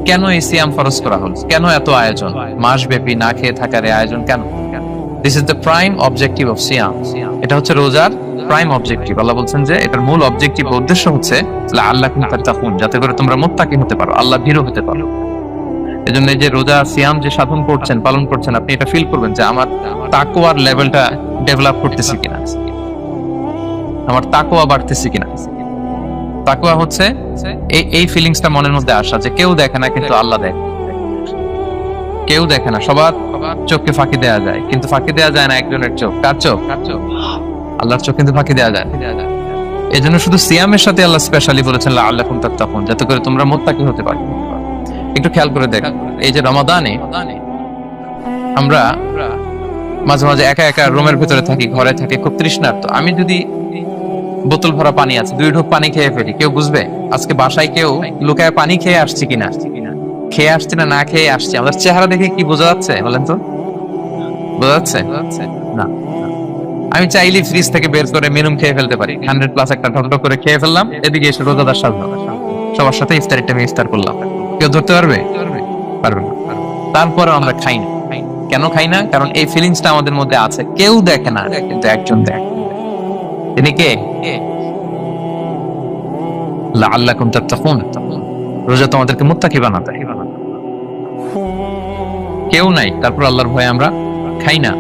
কেন এই সিয়াম ফরজ করা হলো, কেন এত আয়োজন, মাসব্যাপী না খেয়ে থাকার এই আয়োজন কেন? This is the prime objective of সিয়াম। এটা হচ্ছে রোজার প্রাইম অবজেক্টিভ। আল্লাহ বলছেন যে এটার মূল অবজেক্টিভ, উদ্দেশ্য হচ্ছে লাআল্লাকুম তাত্তাকুন, যাতে করে তোমরা মুত্তাকি হতে পারো, আল্লাহ ভীরু হতে পারো। এজন্য এই যে রোজা সিয়াম যে সাধন করছেন, পালন করছেন, আপনি এটা ফিল করবেন যে আমার তাকওয়ার লেভেলটা ডেভেলপ করতেছি কিনা, আমার তাকওয়া বাড়তেছে কিনা। তাকওয়া হচ্ছে এই ফিলিংসটা মনের মধ্যে আসা যে কেউ দেখে না কিন্তু আল্লাহ দেখে। কেউ দেখে না, সবার চোখকে ফাঁকি দেওয়া যায়, কিন্তু ফাঁকি দেওয়া যায় না একজনের চোখ। কার চোখ? আল্লাহর চোখ কিন্তু ফাঁকি দেওয়া যায়। এই জন্য শুধু সিয়ামের সাথে আল্লাহ স্পেশালি বলেছেন লাআল্লাকুম তাত্তাকুন, যাতে করে তোমরা মুত্তাকি হতে পারো। একটু খেয়াল করে দেখ, এই যে রমাদানে আমরা মাঝে মাঝে একা একা রুমের ভিতরে থাকি, ঘরে থাকি, খুব তৃষ্ণার্ত। আমি যদি বোতল ভরা পানি আছে, 2 ঢোক পানি খেয়ে ফেলি, কেউ বুঝবে? আজকে বাসায় কেউ লুকায় পানি খেয়ে আসছি কিনা, খেয়ে আসছি না না খেয়ে আসছি, আমাদের চেহারা দেখে কি বোঝা যাচ্ছে বলেন তো? বোঝা যাচ্ছে না। আমি চাইলে ফ্রিজ থেকে বের করে মেনুম খেয়ে ফেলতে পারি, 100+ একটা ঢকঢক করে খেয়ে ফেললাম, এদিকে এসে রোজাদার সাজলাম, সবার সাথে ইফতারিটা আমি ইফতার করলাম। কেউ ধরতে পারবে? পারবে না। তারপরে আমরা খাই না। কেন খাই না? কারণ এই ফিলিংসটা আমাদের মধ্যে আছে, কেউ দেখে না কিন্তু একজন দেখে। তিনি কে? লাআল্লাকুম তাত্তাকুন, রোজা তোমাদেরকে মুত্তাকি বানাতে। কেউ নাই, তারপর আল্লাহর ভয়ে আমরা খাই না।